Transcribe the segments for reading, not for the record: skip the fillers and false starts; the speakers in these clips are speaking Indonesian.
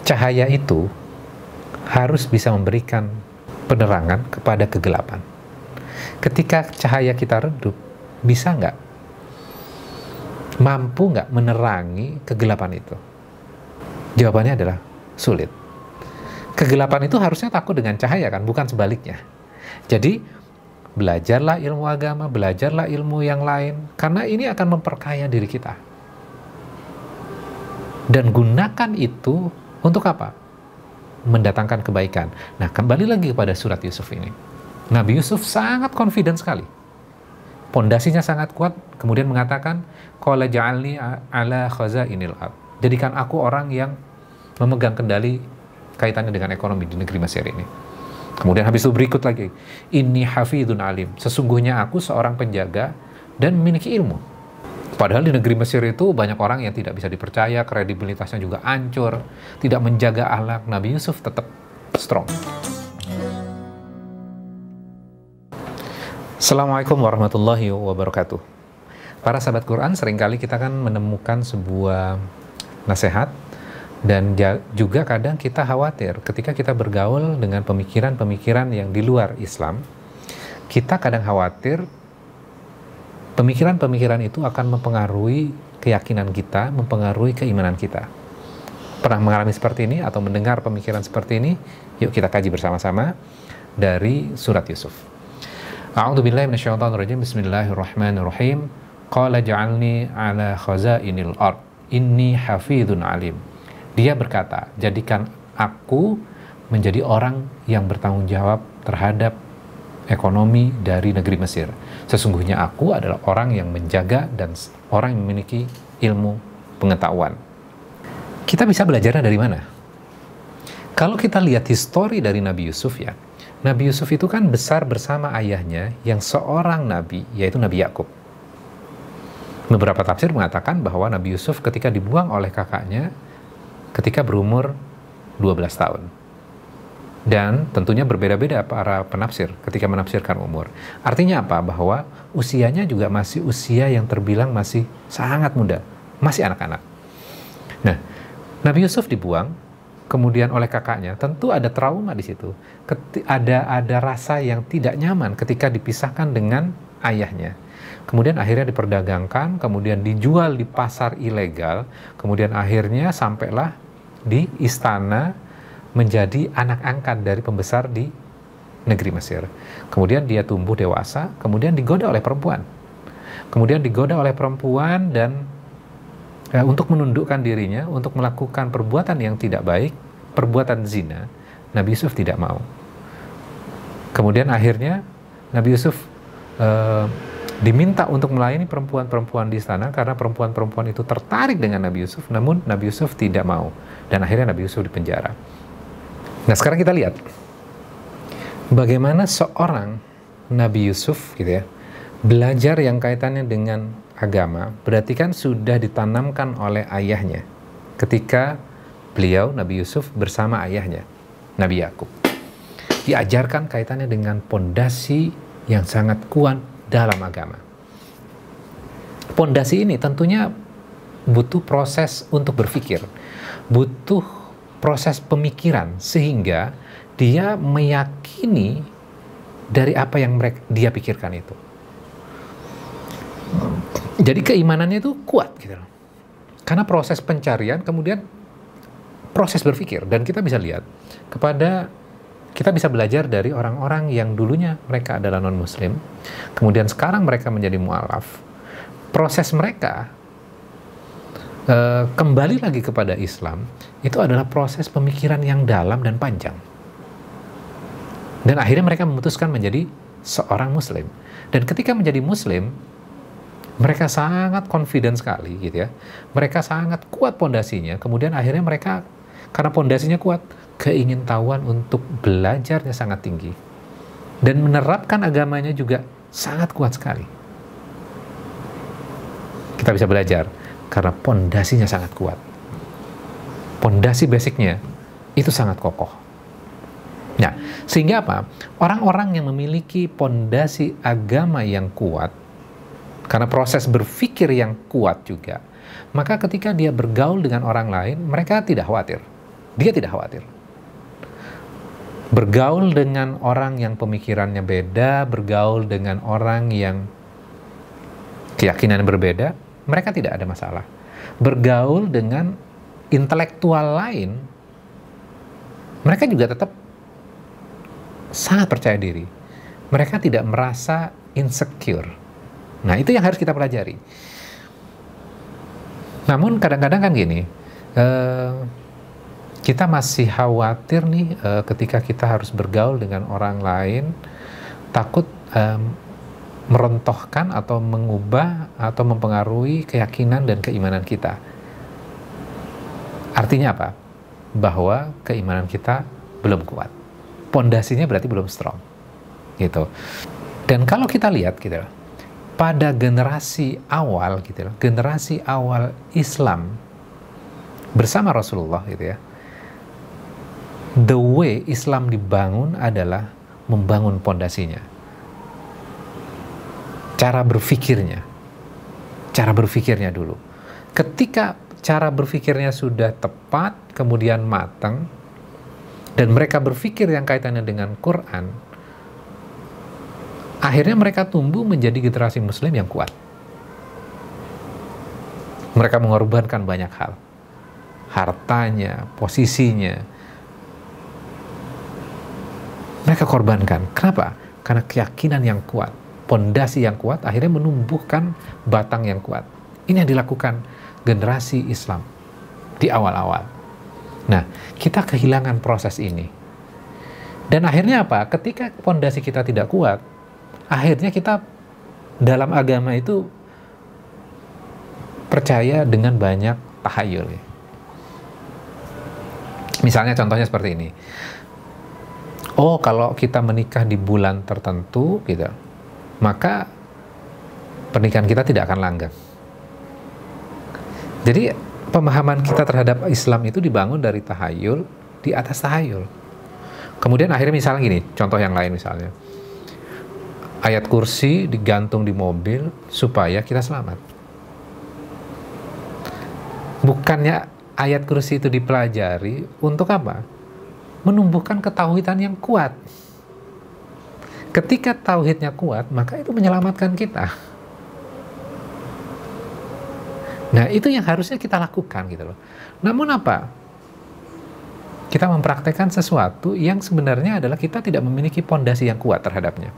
cahaya itu harus bisa memberikan penerangan kepada kegelapan. Ketika cahaya kita redup, bisa nggak? Mampu nggak menerangi kegelapan itu? Jawabannya adalah sulit. Kegelapan itu harusnya takut dengan cahaya kan, bukan sebaliknya. Jadi, belajarlah ilmu agama, belajarlah ilmu yang lain, karena ini akan memperkaya diri kita. Dan gunakan itu untuk apa? Mendatangkan kebaikan. Nah, kembali lagi kepada surat Yusuf ini. Nabi Yusuf sangat confident sekali. Pondasinya sangat kuat, kemudian mengatakan, qala ja'alni ala khazainil ard. Jadikan aku orang yang memegang kendali kaitannya dengan ekonomi di negeri Mesir ini. Kemudian habis itu berikut lagi, inni hafidun alim. Sesungguhnya aku seorang penjaga dan memiliki ilmu. Padahal di negeri Mesir itu banyak orang yang tidak bisa dipercaya, kredibilitasnya juga hancur, tidak menjaga akhlak. Nabi Yusuf tetap strong. Assalamualaikum warahmatullahi wabarakatuh. Para sahabat Quran, seringkali kita kan menemukan sebuah nasihat, dan juga kadang kita khawatir ketika kita bergaul dengan pemikiran-pemikiran yang di luar Islam. Kita kadang khawatir pemikiran-pemikiran itu akan mempengaruhi keyakinan kita, mempengaruhi keimanan kita. Pernah mengalami seperti ini atau mendengar pemikiran seperti ini? Yuk kita kaji bersama-sama dari surat Yusuf. A'udzubillahi minasyaitonirrajim. Bismillahirrahmanirrahim. Qala ja'alni ala khazainil ard. Inni hafidun alim. Dia berkata, jadikan aku menjadi orang yang bertanggung jawab terhadap ekonomi dari negeri Mesir. Sesungguhnya aku adalah orang yang menjaga dan orang yang memiliki ilmu pengetahuan. Kita bisa belajarnya dari mana? Kalau kita lihat histori dari Nabi Yusuf ya, Nabi Yusuf itu kan besar bersama ayahnya yang seorang nabi, yaitu Nabi Yakub. Beberapa tafsir mengatakan bahwa Nabi Yusuf ketika dibuang oleh kakaknya ketika berumur 12 tahun. Dan tentunya berbeda-beda para penafsir ketika menafsirkan umur. Artinya apa? Bahwa usianya juga masih usia yang terbilang masih sangat muda, masih anak-anak. Nah, Nabi Yusuf dibuang, kemudian oleh kakaknya, tentu ada trauma di situ. Ada rasa yang tidak nyaman ketika dipisahkan dengan ayahnya. Kemudian akhirnya diperdagangkan, kemudian dijual di pasar ilegal, kemudian akhirnya sampailah di istana menjadi anak angkat dari pembesar di negeri Mesir. Kemudian dia tumbuh dewasa, kemudian digoda oleh perempuan. Kemudian digoda oleh perempuan dan untuk menundukkan dirinya, untuk melakukan perbuatan yang tidak baik, perbuatan zina, Nabi Yusuf tidak mau. Kemudian akhirnya Nabi Yusuf diminta untuk melayani perempuan-perempuan di istana karena perempuan-perempuan itu tertarik dengan Nabi Yusuf, namun Nabi Yusuf tidak mau. Dan akhirnya Nabi Yusuf dipenjara. Nah, sekarang kita lihat bagaimana seorang Nabi Yusuf gitu ya, belajar yang kaitannya dengan agama, berarti kan sudah ditanamkan oleh ayahnya ketika beliau Nabi Yusuf bersama ayahnya Nabi Yakub. Diajarkan kaitannya dengan pondasi yang sangat kuat dalam agama. Pondasi ini tentunya butuh proses untuk berpikir, butuh proses pemikiran sehingga dia meyakini dari apa yang dia pikirkan itu. Jadi keimanannya itu kuat gitu loh. Karena proses pencarian kemudian proses berpikir, dan kita bisa lihat kita bisa belajar dari orang-orang yang dulunya mereka adalah non-muslim, kemudian sekarang mereka menjadi mu'alaf. Proses mereka kembali lagi kepada Islam, itu adalah proses pemikiran yang dalam dan panjang. Dan akhirnya mereka memutuskan menjadi seorang muslim. Dan ketika menjadi muslim, mereka sangat confident sekali gitu ya. Mereka sangat kuat pondasinya, kemudian akhirnya mereka karena pondasinya kuat, keingintahuan untuk belajarnya sangat tinggi. Dan menerapkan agamanya juga sangat kuat sekali. Kita bisa belajar karena pondasinya sangat kuat. Pondasi basicnya itu sangat kokoh. Nah, sehingga apa? Orang-orang yang memiliki pondasi agama yang kuat, karena proses berpikir yang kuat juga, maka ketika dia bergaul dengan orang lain, mereka tidak khawatir. Dia tidak khawatir. Bergaul dengan orang yang pemikirannya beda, bergaul dengan orang yang keyakinan berbeda, mereka tidak ada masalah. Bergaul dengan intelektual lain, mereka juga tetap sangat percaya diri. Mereka tidak merasa insecure. Nah, itu yang harus kita pelajari. Namun kadang-kadang kan gini, kita masih khawatir nih ketika kita harus bergaul dengan orang lain, takut merontohkan atau mengubah atau mempengaruhi keyakinan dan keimanan kita. Artinya apa? Bahwa keimanan kita belum kuat. Pondasinya berarti belum strong. Gitu. Dan kalau kita lihat gitu, pada generasi awal gitu, generasi awal Islam bersama Rasulullah gitu ya, the way Islam dibangun adalah membangun pondasinya, cara berpikirnya dulu. Ketika cara berpikirnya sudah tepat, kemudian matang, dan mereka berpikir yang kaitannya dengan Quran, akhirnya mereka tumbuh menjadi generasi Muslim yang kuat. Mereka mengorbankan banyak hal, hartanya, posisinya, mereka korbankan. Kenapa? Karena keyakinan yang kuat, pondasi yang kuat, akhirnya menumbuhkan batang yang kuat. Ini yang dilakukan generasi Islam di awal-awal. Nah, kita kehilangan proses ini. Dan akhirnya apa? Ketika pondasi kita tidak kuat, akhirnya kita dalam agama itu percaya dengan banyak tahayul. Misalnya contohnya seperti ini. Oh, kalau kita menikah di bulan tertentu gitu, maka pernikahan kita tidak akan langgeng. Jadi pemahaman kita terhadap Islam itu dibangun dari tahayul, di atas tahayul. Kemudian akhirnya misalnya gini, contoh yang lain misalnya, ayat kursi digantung di mobil supaya kita selamat. Bukannya ayat kursi itu dipelajari untuk apa? Menumbuhkan ketauhidan yang kuat. Ketika tauhidnya kuat, maka itu menyelamatkan kita. Nah, itu yang harusnya kita lakukan gitu loh. Namun apa? Kita mempraktekkan sesuatu yang sebenarnya adalah kita tidak memiliki pondasi yang kuat terhadapnya.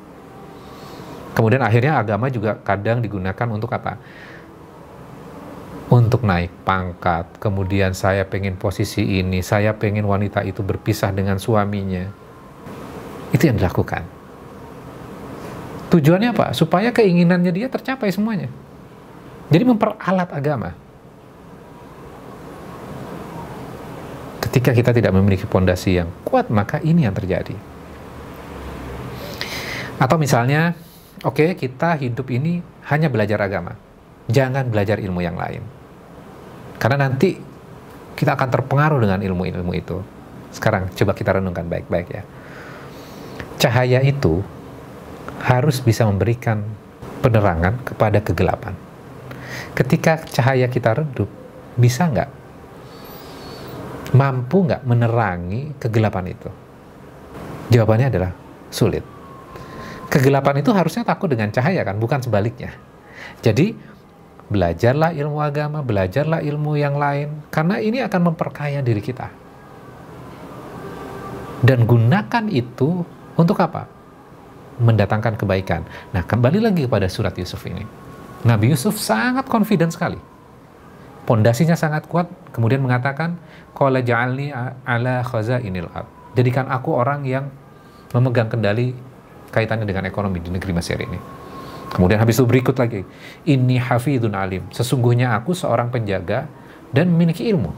Kemudian akhirnya agama juga kadang digunakan untuk apa? Untuk naik pangkat. Kemudian saya pengen posisi ini, saya pengen wanita itu berpisah dengan suaminya. Itu yang dilakukan. Tujuannya apa? Supaya keinginannya dia tercapai semuanya. Jadi memperalat agama. Ketika kita tidak memiliki pondasi yang kuat, maka ini yang terjadi. Atau misalnya, oke, kita hidup ini hanya belajar agama. Jangan belajar ilmu yang lain. Karena nanti kita akan terpengaruh dengan ilmu-ilmu itu. Sekarang coba kita renungkan baik-baik ya. Cahaya itu harus bisa memberikan penerangan kepada kegelapan. Ketika cahaya kita redup, bisa nggak? Mampu nggak menerangi kegelapan itu? Jawabannya adalah sulit. Kegelapan itu harusnya takut dengan cahaya kan, bukan sebaliknya. Jadi, belajarlah ilmu agama, belajarlah ilmu yang lain, karena ini akan memperkaya diri kita. Dan gunakan itu untuk apa? Mendatangkan kebaikan. Nah, kembali lagi kepada surat Yusuf ini. Nabi Yusuf sangat confident sekali. Pondasinya sangat kuat, kemudian mengatakan, qala ja'alni ala khazainil ard. Jadikan aku orang yang memegang kendali kaitannya dengan ekonomi di negeri Mesir ini. Kemudian habis itu berikut lagi, inni hafidhun alim. Sesungguhnya aku seorang penjaga dan memiliki ilmu.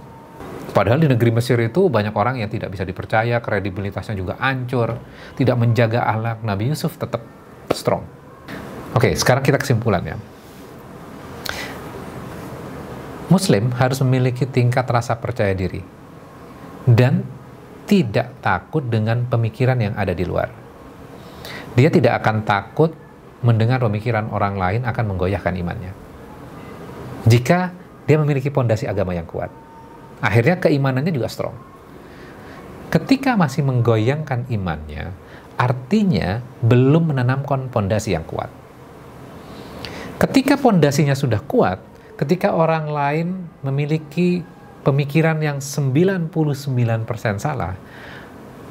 Padahal di negeri Mesir itu banyak orang yang tidak bisa dipercaya, kredibilitasnya juga hancur, tidak menjaga akhlak. Nabi Yusuf tetap strong. Oke, sekarang kita kesimpulannya. Muslim harus memiliki tingkat rasa percaya diri dan tidak takut dengan pemikiran yang ada di luar. Dia tidak akan takut mendengar pemikiran orang lain akan menggoyahkan imannya. Jika dia memiliki pondasi agama yang kuat, akhirnya keimanannya juga strong. Ketika masih menggoyangkan imannya, artinya belum menanamkan pondasi yang kuat. Ketika pondasinya sudah kuat, ketika orang lain memiliki pemikiran yang 99% salah,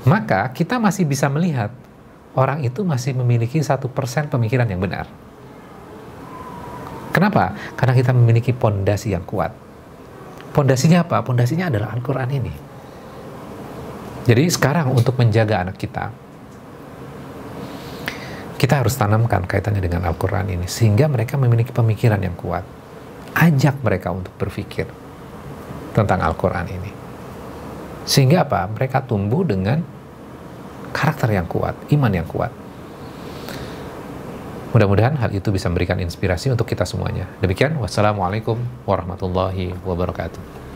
maka kita masih bisa melihat orang itu masih memiliki 1% pemikiran yang benar. Kenapa? Karena kita memiliki pondasi yang kuat. Pondasinya apa? Pondasinya adalah Al-Quran ini. Jadi sekarang untuk menjaga anak kita harus tanamkan kaitannya dengan Al-Quran ini, sehingga mereka memiliki pemikiran yang kuat. Ajak mereka untuk berpikir tentang Al-Quran ini. Sehingga apa? Mereka tumbuh dengan karakter yang kuat, iman yang kuat. Mudah-mudahan hal itu bisa memberikan inspirasi untuk kita semuanya. Demikian, wassalamualaikum warahmatullahi wabarakatuh.